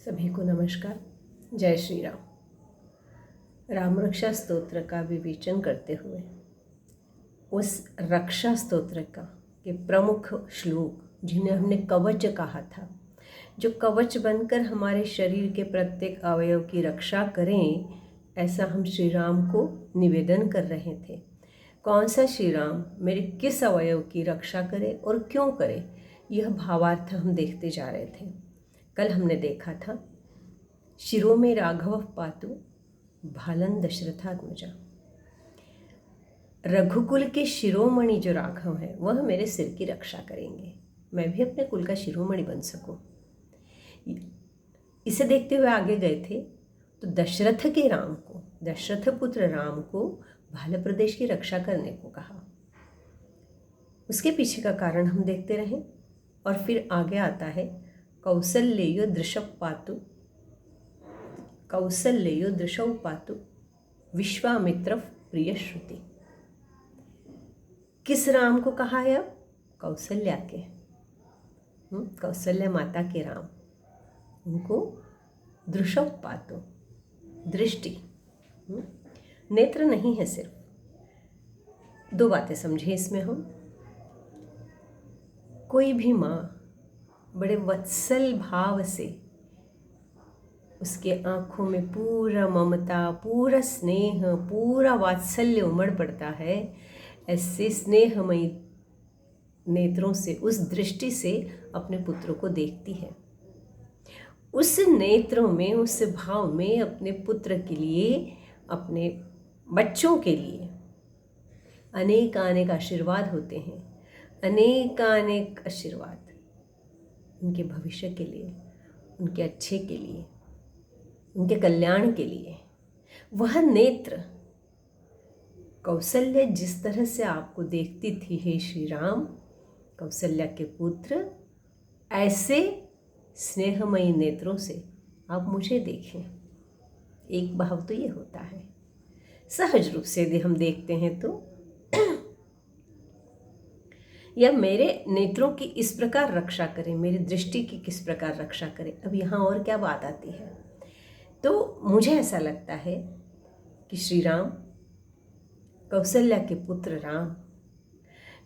सभी को नमस्कार। जय श्री राम। राम रक्षा स्तोत्र का विवेचन करते हुए उस रक्षा स्तोत्र का के प्रमुख श्लोक जिन्हें हमने कवच कहा था, जो कवच बनकर हमारे शरीर के प्रत्येक अवयव की रक्षा करें, ऐसा हम श्री राम को निवेदन कर रहे थे। कौन सा श्री राम मेरे किस अवयव की रक्षा करे और क्यों करे, यह भावार्थ हम देखते जा रहे थे। कल हमने देखा था शिरो में राघव पातु भालन दशरथात्मजा। रघुकुल के शिरोमणि जो राघव है वह मेरे सिर की रक्षा करेंगे, मैं भी अपने कुल का शिरोमणि बन सकूं। इसे देखते हुए आगे गए थे तो दशरथ के राम को, दशरथ पुत्र राम को भाल प्रदेश की रक्षा करने को कहा। उसके पीछे का कारण हम देखते रहे और फिर आगे आता है कौसल्येयो दृशौ पातु, कौसल्येयो दृशौ पातु विश्वामित्र प्रिय श्रुति। किस राम को कहा है? अब कौसल्या के, कौसल्या माता के राम, उनको दृशौ पातु, दृष्टि, नेत्र नहीं है सिर्फ। दो बातें समझे इसमें हम। कोई भी माँ बड़े वत्सल भाव से, उसके आँखों में पूरा ममता, पूरा स्नेह, पूरा वात्सल्य उमड़ पड़ता है। ऐसे स्नेहमयी नेत्रों से, उस दृष्टि से अपने पुत्र को देखती है। उस नेत्रों में, उस भाव में अपने पुत्र के लिए, अपने बच्चों के लिए अनेक आशीर्वाद होते हैं, अनेक आशीर्वाद उनके भविष्य के लिए, उनके अच्छे के लिए, उनके कल्याण के लिए। वह नेत्र कौसल्या जिस तरह से आपको देखती थी, हे श्री राम, कौसल्या के पुत्र, ऐसे स्नेहमयी नेत्रों से आप मुझे देखें। एक भाव तो ये होता है। सहज रूप से यदि हम देखते हैं तो या मेरे नेत्रों की इस प्रकार रक्षा करें, मेरी दृष्टि की किस प्रकार रक्षा करें। अब यहाँ और क्या बात आती है, तो मुझे ऐसा लगता है कि श्री राम, कौसल्या के पुत्र राम,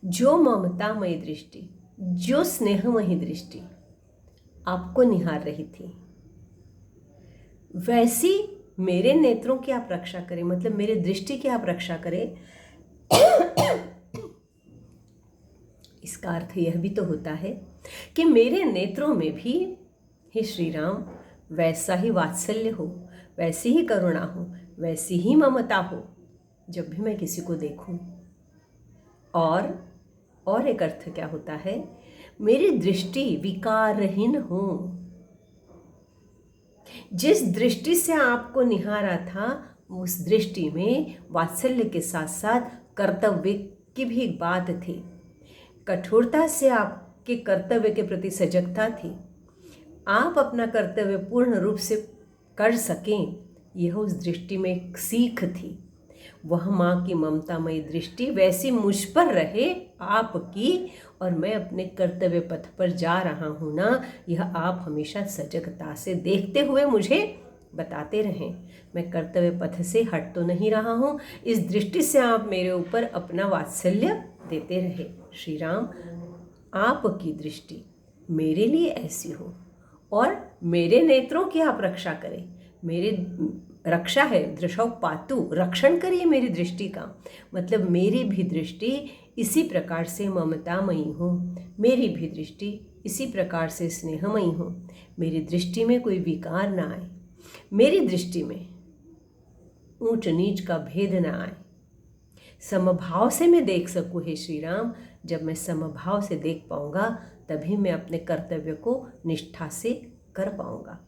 जो ममतामयी दृष्टि, जो स्नेहमयी दृष्टि आपको निहार रही थी, वैसी मेरे नेत्रों की आप रक्षा करें, मतलब मेरे दृष्टि की आप रक्षा करें। इसका अर्थ यह भी तो होता है कि मेरे नेत्रों में भी, हे श्री राम, वैसा ही वात्सल्य हो, वैसी ही करुणा हो, वैसी ही ममता हो जब भी मैं किसी को देखूं। और एक अर्थ क्या होता है, मेरी दृष्टि विकारहीन हो। जिस दृष्टि से आपको निहारा था, उस दृष्टि में वात्सल्य के साथ साथ कर्तव्य की भी एक बात थी। कठोरता से आपके कर्तव्य के प्रति सजगता थी। आप अपना कर्तव्य पूर्ण रूप से कर सकें, यह उस दृष्टि में एक सीख थी। वह माँ की ममतामयी दृष्टि वैसी मुझ पर रहे आपकी, और मैं अपने कर्तव्य पथ पर जा रहा हूँ ना, यह आप हमेशा सजगता से देखते हुए मुझे बताते रहें। मैं कर्तव्य पथ से हट तो नहीं रहा हूँ, इस दृष्टि से आप मेरे ऊपर अपना वात्सल्य देते रहे। श्री राम, आपकी दृष्टि मेरे लिए ऐसी हो और मेरे नेत्रों की आप रक्षा करें। मेरे रक्षा है, दृशौ पातु, रक्षण करिए मेरी दृष्टि का, मतलब मेरी भी दृष्टि इसी प्रकार से ममतामयी हो, मेरी भी दृष्टि इसी प्रकार से स्नेहमयी हो। मेरी दृष्टि में कोई विकार ना आए, मेरी दृष्टि में ऊंच नीच का भेद ना आए, समभाव से मैं देख सकूँ। हे श्री राम, जब मैं समभाव से देख पाऊंगा तभी मैं अपने कर्तव्य को निष्ठा से कर पाऊंगा।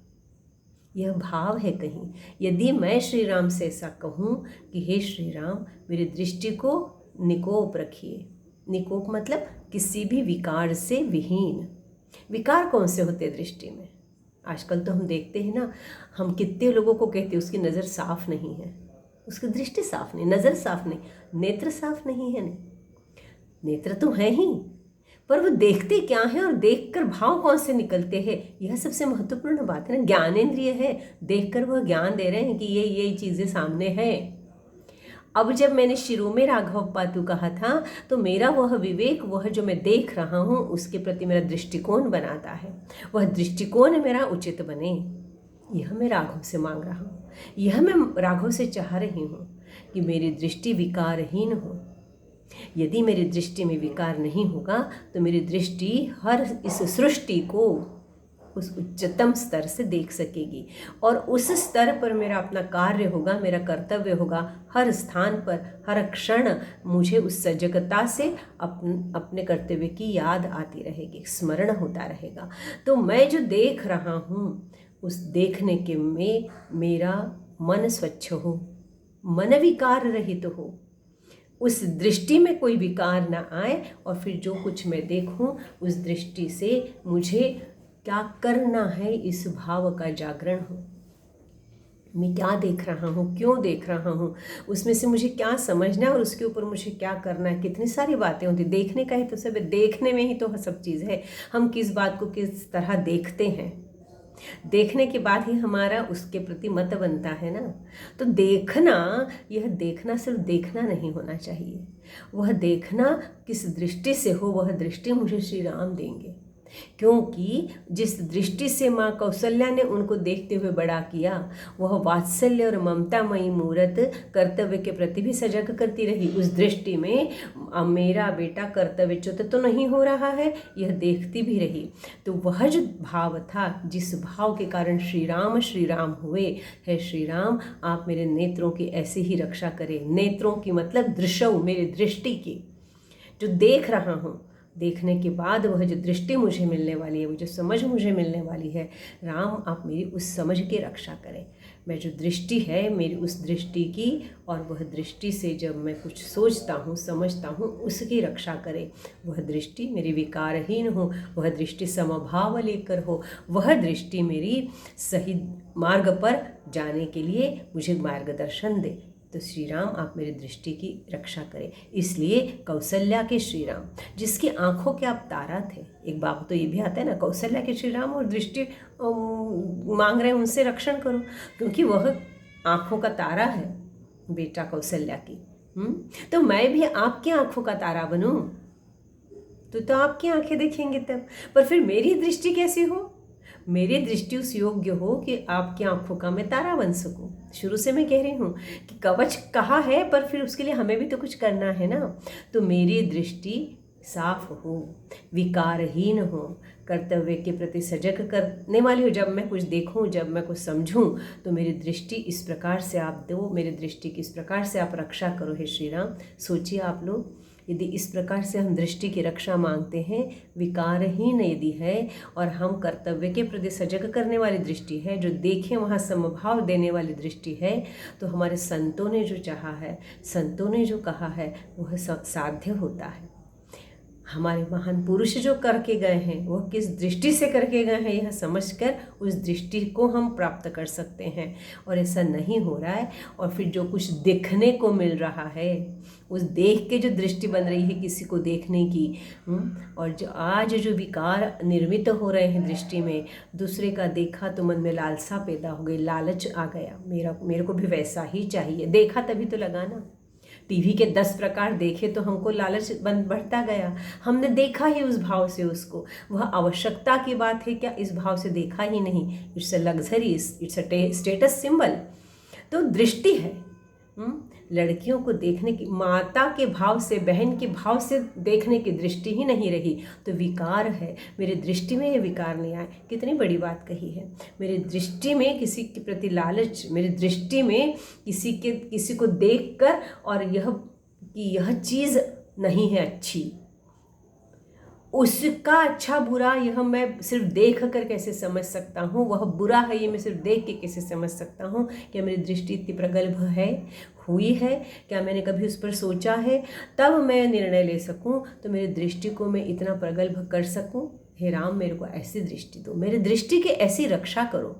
यह भाव है कहीं। यदि मैं श्री राम से ऐसा कहूँ कि हे श्री राम, मेरी दृष्टि को निकोप रखिए। निकोप मतलब किसी भी विकार से विहीन। विकार कौन से होते दृष्टि में? आजकल तो हम देखते हैं ना, हम कितने लोगों को कहते हैं उसकी नज़र साफ नहीं है, उसकी दृष्टि साफ नहीं, नज़र साफ नहीं, नेत्र साफ नहीं है। नेत्र तो हैं ही, पर वो देखते क्या हैं और देखकर भाव कौन से निकलते हैं, यह सबसे महत्वपूर्ण बात है ना। ज्ञानेंद्रिय है, देखकर वह ज्ञान दे रहे हैं कि ये चीज़ें सामने हैं। अब जब मैंने शुरू में राघव पातु कहा था, तो मेरा वह विवेक, वह जो मैं देख रहा हूँ उसके प्रति मेरा दृष्टिकोण बनाता है, वह दृष्टिकोण मेरा उचित बने, यह मैं राघव से मांग रहा हूँ। यह मैं राघव से चाह रही हूँ कि मेरी दृष्टि विकारहीन हो। यदि मेरी दृष्टि में विकार नहीं होगा तो मेरी दृष्टि हर इस सृष्टि को उस उच्चतम स्तर से देख सकेगी, और उस स्तर पर मेरा अपना कार्य होगा, मेरा कर्तव्य होगा। हर स्थान पर, हर क्षण मुझे उस सजगता से अपने कर्तव्य की याद आती रहेगी, स्मरण होता रहेगा। तो मैं जो देख रहा हूँ, उस देखने के में मेरा मन स्वच्छ हो, मन विकार रहित हो, उस दृष्टि में कोई विकार ना आए, और फिर जो कुछ मैं देखूं उस दृष्टि से मुझे क्या करना है, इस भाव का जागरण हो। मैं क्या देख रहा हूँ, क्यों देख रहा हूँ, उसमें से मुझे क्या समझना है और उसके ऊपर मुझे क्या करना है। कितनी सारी बातें होती, देखने का ही तो सब, देखने में ही तो सब चीज़ है। हम किस बात को किस तरह देखते हैं, देखने के बाद ही हमारा उसके प्रति मत बनता है ना। तो देखना, यह देखना सिर्फ देखना नहीं होना चाहिए, वह देखना किस दृष्टि से हो, वह दृष्टि मुझे श्री राम देंगे। क्योंकि जिस दृष्टि से माँ कौशल्या ने उनको देखते हुए बड़ा किया, वह वात्सल्य और ममतामयी मूरत कर्तव्य के प्रति भी सजग करती रही। उस दृष्टि में मेरा बेटा कर्तव्यच्युत तो नहीं हो रहा है, यह देखती भी रही। तो वह जो भाव था, जिस भाव के कारण श्री राम हुए, है श्री राम आप मेरे नेत्रों की ऐसी ही रक्षा करें। नेत्रों की मतलब दृश्य, मेरी दृष्टि की, जो देख रहा हूँ, देखने के बाद वह जो दृष्टि मुझे मिलने वाली है, वो जो समझ मुझे मिलने वाली है, राम आप मेरी उस समझ की रक्षा करें। मैं जो दृष्टि है मेरी उस दृष्टि की, और वह दृष्टि से जब मैं कुछ सोचता हूँ, समझता हूँ, उसकी रक्षा करें। वह दृष्टि मेरी विकारहीन हो, वह दृष्टि समभाव लेकर हो, वह दृष्टि मेरी सही मार्ग पर जाने के लिए मुझे मार्गदर्शन दे। तो श्री राम आप मेरी दृष्टि की रक्षा करें। इसलिए कौशल्या के श्री राम, जिसकी आंखों के आप तारा थे, एक बात तो ये भी आता है ना, कौशल्या के श्री राम और दृष्टि मांग रहे हैं, उनसे रक्षण करो, क्योंकि वह आंखों का तारा है बेटा कौशल्या की। तो मैं भी आपकी आंखों का तारा बनूं, तो आपकी आंखें देखेंगे तब। पर फिर मेरी दृष्टि कैसी हो, मेरी दृष्टि उस योग्य हो कि आपकी आंखों का मैं तारा बन सकूं। शुरू से मैं कह रही हूँ कि कवच कहा है, पर फिर उसके लिए हमें भी तो कुछ करना है ना। तो मेरी दृष्टि साफ हो, विकारहीन हो, कर्तव्य के प्रति सजग करने वाली हो। जब मैं कुछ देखूं, जब मैं कुछ समझूं, तो मेरी दृष्टि इस प्रकार से आप दो, मेरी दृष्टि की इस प्रकार से आप रक्षा करो हे श्री राम। सोचिए आप लोग, यदि इस प्रकार से हम दृष्टि की रक्षा मांगते हैं, विकारहीन यदि है, और हम कर्तव्य के प्रति सजग करने वाली दृष्टि है, जो देखें वहाँ समभाव देने वाली दृष्टि है, तो हमारे संतों ने जो चाहा है, संतों ने जो कहा है, वह साध्य होता है। हमारे महान पुरुष जो करके गए हैं, वह किस दृष्टि से करके गए हैं, यह समझकर उस दृष्टि को हम प्राप्त कर सकते हैं। और ऐसा नहीं हो रहा है, और फिर जो कुछ देखने को मिल रहा है, उस देख के जो दृष्टि बन रही है किसी को देखने की, और जो आज जो विकार निर्मित हो रहे हैं दृष्टि में, दूसरे का देखा तो मन में लालसा पैदा हो गई, लालच आ गया, मेरे को भी वैसा ही चाहिए। देखा तभी तो लगा ना, टीवी के 10 प्रकार देखे तो हमको लालच बढ़ता गया, हमने देखा ही उस भाव से उसको। वह आवश्यकता की बात है क्या, इस भाव से देखा ही नहीं। It's a luxury, it's a status symbol. तो दृष्टि है, लड़कियों को देखने की, माता के भाव से, बहन के भाव से देखने की दृष्टि ही नहीं रही, तो विकार है। मेरी दृष्टि में ये विकार नहीं आए, कितनी बड़ी बात कही है। मेरी दृष्टि में किसी के प्रति लालच, मेरी दृष्टि में किसी को देखकर और यह चीज़ नहीं है अच्छी, उसका अच्छा बुरा यह मैं सिर्फ देख कर कैसे समझ सकता हूँ, वह बुरा है ये मैं सिर्फ देख के कैसे समझ सकता हूँ। क्या मेरी दृष्टि इतनी प्रगल्भ हुई है, क्या मैंने कभी उस पर सोचा है, तब मैं निर्णय ले सकूँ, तो मेरी दृष्टि को मैं इतना प्रगल्भ कर सकूँ। हे राम मेरे को ऐसी दृष्टि दो, मेरी दृष्टि की ऐसी रक्षा करो।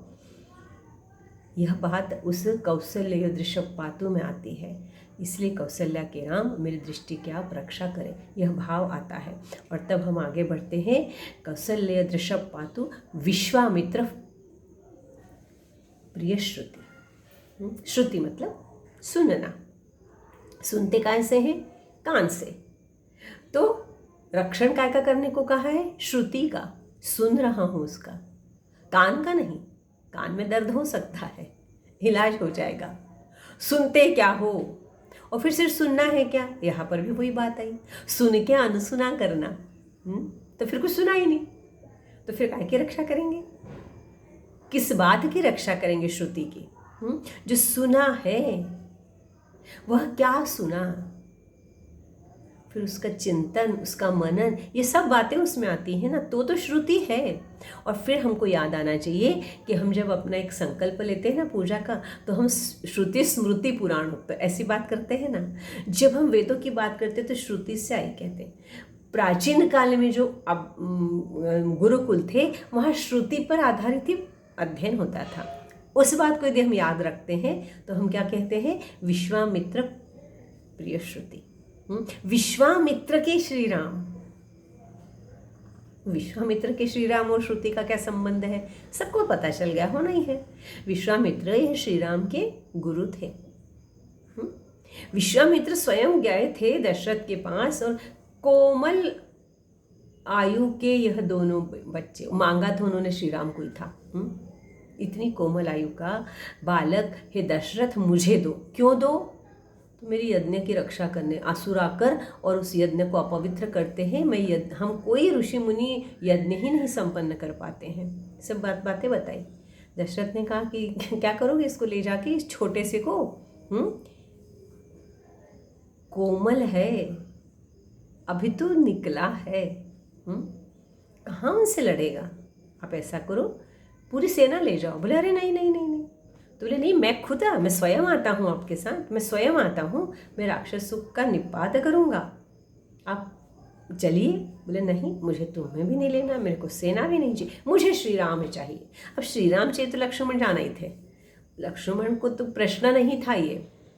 यह बात उस कौशल्य दृश्य पातु में आती है। इसलिए कौशल्या के राम मेरी दृष्टि की आप रक्षा करें, यह भाव आता है। और तब हम आगे बढ़ते हैं। कौशल्य दृशभ पातु विश्वामित्र प्रिय श्रुति। श्रुति मतलब सुनना, सुनते काय से हैं? कान से। तो रक्षण काय का करने को कहा है? श्रुति का, सुन रहा हूं उसका, कान का नहीं। कान में दर्द हो सकता है, इलाज हो जाएगा। सुनते क्या हो? और फिर सिर्फ सुनना है क्या? यहाँ पर भी वही बात आई, सुन के अनसुना करना। तो फिर कुछ सुना ही नहीं, तो फिर काय की रक्षा करेंगे? किस बात की रक्षा करेंगे? श्रुति की। जो सुना है वह क्या सुना, फिर उसका चिंतन, उसका मनन, ये सब बातें उसमें आती हैं ना, तो श्रुति है। और फिर हमको याद आना चाहिए कि हम जब अपना एक संकल्प लेते हैं ना पूजा का, तो हम श्रुति स्मृति पुराण तो ऐसी बात करते हैं ना। जब हम वेदों की बात करते हैं तो श्रुति से आई कहते हैं। प्राचीन काल में जो गुरुकुल थे वहाँ श्रुति पर आधारित ही अध्ययन होता था। उस बात को यदि हम याद रखते हैं तो हम क्या कहते हैं? विश्वामित्र प्रिय श्रुति। विश्वामित्र के श्री राम, विश्वामित्र के श्री राम और श्रुति का क्या संबंध है? सबको पता चल गया होना ही है। विश्वामित्र यह श्री राम के गुरु थे। विश्वामित्र स्वयं गए थे दशरथ के पास, और कोमल आयु के यह दोनों बच्चे मांगा था उन्होंने श्री राम को ही था। इतनी कोमल आयु का बालक, हे दशरथ मुझे दो। क्यों दो? तो मेरी यज्ञ की रक्षा करने। असुर आकर और उस यज्ञ को अपवित्र करते हैं। हम कोई ऋषि मुनि यज्ञ ही नहीं संपन्न कर पाते हैं। सब बातें बताई। दशरथ ने कहा कि क्या करोगे इसको ले जाके, इस छोटे से को? कोमल है, अभी तो निकला है, कहाँ उनसे लड़ेगा? आप ऐसा करो, पूरी सेना ले जाओ। बोले अरे नहीं नहीं नहीं नहीं। तो बोले नहीं, मैं खुद मैं स्वयं आता हूँ आपके साथ, मैं स्वयं आता हूँ, मैं राक्षसों का निपात करूँगा, आप चलिए। बोले नहीं, मुझे तुम्हें भी नहीं लेना, मेरे को सेना भी नहीं चाहिए, मुझे श्री राम चाहिए। अब श्री राम चाहिए तो लक्ष्मण जाना ही थे। लक्ष्मण को तो प्रश्न नहीं था ये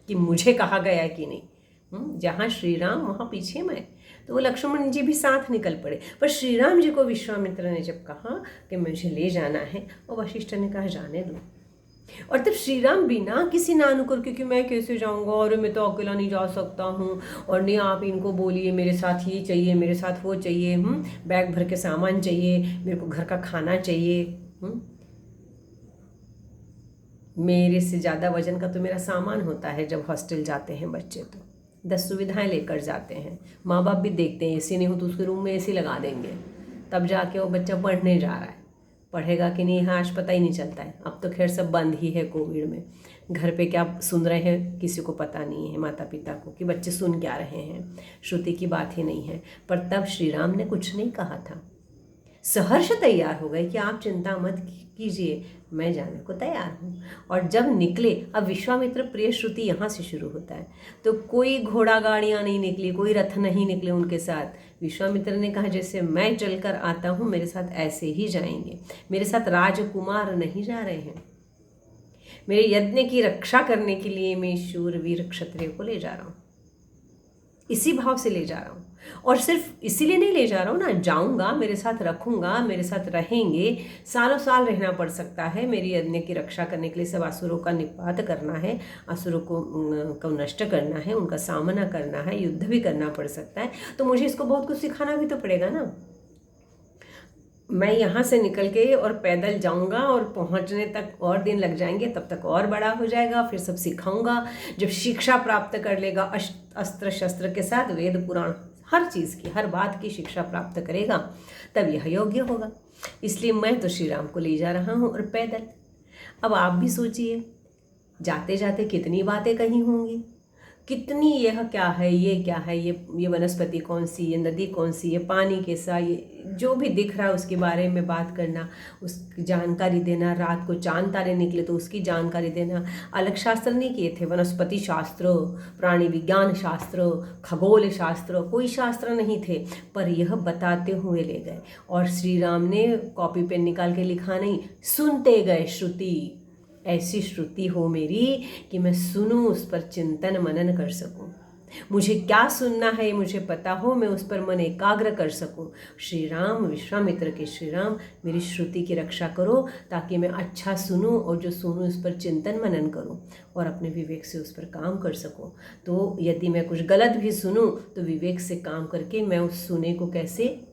कि मुझे कहा गया कि नहीं। जहाँ श्री राम वहाँ पीछे मैं। तो वो लक्ष्मण जी भी साथ निकल पड़े। पर श्री राम जी को विश्वामित्र ने जब कहा कि मुझे ले जाना है, और वशिष्ठ ने कहा जाने दो। और तब श्री राम बिना किसी नानुकर, क्योंकि मैं कैसे जाऊंगा, और मैं तो अकेला नहीं जा सकता हूँ, और नहीं आप इनको बोलिए मेरे साथ ये चाहिए, मेरे साथ वो चाहिए, बैग भर के सामान चाहिए, मेरे को घर का खाना चाहिए। मेरे से ज़्यादा वजन का तो मेरा सामान होता है। जब हॉस्टल जाते हैं बच्चे तो 10 सुविधाएं लेकर जाते हैं। माँ बाप भी देखते हैं, एसी नहीं हो तो उसके रूम में एसी लगा देंगे, तब जाके वो बच्चा पढ़ने जा रहा है। पढ़ेगा कि नहीं, हाँ आज पता ही नहीं चलता है। अब तो खैर सब बंद ही है कोविड में। घर पे क्या सुन रहे हैं किसी को पता नहीं है, माता पिता को, कि बच्चे सुन क्या रहे हैं। श्रुति की बात ही नहीं है। पर तब श्री राम ने कुछ नहीं कहा था, सहर्ष तैयार हो गए कि आप चिंता मत कीजिए, मैं जाने को तैयार हूँ। और जब निकले, अब विश्वामित्र प्रिय श्रुति यहाँ से शुरू होता है। तो कोई घोड़ा गाड़ियाँ नहीं निकली, कोई रथ नहीं निकले उनके साथ। विश्वामित्र ने कहा जैसे मैं चलकर आता हूँ मेरे साथ ऐसे ही जाएंगे। मेरे साथ राजकुमार नहीं जा रहे हैं, मेरे यज्ञ की रक्षा करने के लिए मैं शूरवीर क्षत्रिय को ले जा रहा हूँ, इसी भाव से ले जा रहा हूँ। और सिर्फ इसीलिए नहीं ले जा रहा हूँ ना, जाऊँगा, मेरे साथ रखूँगा, मेरे साथ रहेंगे, सालों साल रहना पड़ सकता है। मेरी यज्ञ की रक्षा करने के लिए सब असुरों का निपात करना है, असुरों को नष्ट करना है, उनका सामना करना है, युद्ध भी करना पड़ सकता है। तो मुझे इसको बहुत कुछ सिखाना भी तो पड़ेगा ना। मैं यहाँ से निकल के और पैदल जाऊँगा और पहुँचने तक और दिन लग जाएंगे, तब तक और बड़ा हो जाएगा, फिर सब सिखाऊंगा। जब शिक्षा प्राप्त कर लेगा अस्त्र शस्त्र के साथ, वेद पुराण हर चीज़ की, हर बात की शिक्षा प्राप्त करेगा, तब यह योग्य होगा। इसलिए मैं तो श्री राम को ले जा रहा हूँ और पैदल। अब आप भी सोचिए, जाते जाते कितनी बातें कही होंगी, कितनी, यह क्या है, ये क्या है, ये वनस्पति कौन सी, ये नदी कौन सी, ये पानी कैसा, ये जो भी दिख रहा है उसके बारे में बात करना, उसकी जानकारी देना। रात को चांद तारे निकले तो उसकी जानकारी देना। अलग शास्त्र नहीं किए थे, वनस्पति शास्त्र, प्राणी विज्ञान शास्त्र, खगोल शास्त्र, कोई शास्त्र नहीं थे, पर यह बताते हुए ले गए। और श्री राम ने कॉपी पेन निकाल के लिखा नहीं, सुनते गए श्रुति। ऐसी श्रुति हो मेरी कि मैं सुनूं, उस पर चिंतन मनन कर सकूं। मुझे क्या सुनना है मुझे पता हो, मैं उस पर मन एकाग्र कर सकूं। श्री राम, विश्वामित्र के श्री राम, मेरी श्रुति की रक्षा करो ताकि मैं अच्छा सुनूं और जो सुनूं उस पर चिंतन मनन करूं और अपने विवेक से उस पर काम कर सकूं। तो यदि मैं कुछ गलत भी सुनूं तो विवेक से काम करके मैं उस सुने को कैसे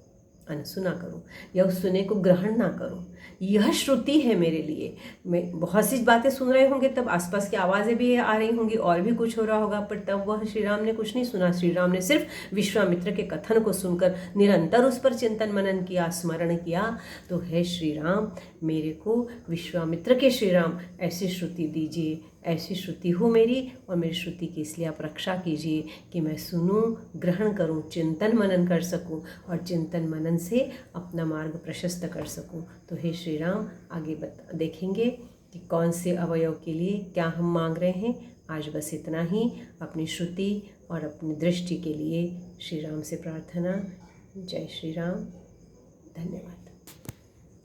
अनसुना करूं या उस सुने को ग्रहण ना करूं। यह श्रुति है मेरे लिए। मैं बहुत सी बातें सुन रहे होंगे, तब आसपास की आवाज़ें भी आ रही होंगी और भी कुछ हो रहा होगा, पर तब वह श्री राम ने कुछ नहीं सुना। श्री राम ने सिर्फ विश्वामित्र के कथन को सुनकर निरंतर उस पर चिंतन मनन किया, स्मरण किया। तो हे श्री राम, मेरे को विश्वामित्र के श्री राम ऐसी श्रुति दीजिए, ऐसी श्रुति हो मेरी, और मेरी श्रुति की इसलिए आप रक्षा कीजिए कि मैं सुनूं, ग्रहण करूं, चिंतन मनन कर सकूं और चिंतन मनन से अपना मार्ग प्रशस्त कर सकूं। तो हे श्री राम, आगे देखेंगे कि कौन से अवयव के लिए क्या हम मांग रहे हैं। आज बस इतना ही। अपनी श्रुति और अपनी दृष्टि के लिए श्री राम से प्रार्थना। जय श्री राम। धन्यवाद।